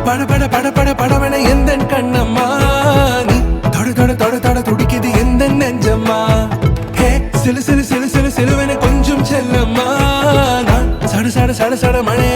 பட பட பட பட படவன எந்தன் கண்ணம்மா நீ தொட தொட தொட தொட துடிக்குது எந்த நெஞ்சம்மா சிலு சிலு சிலு சிலு சிலுவென கொஞ்சம் செல்லம்மா நான் சட சட சட சட மழை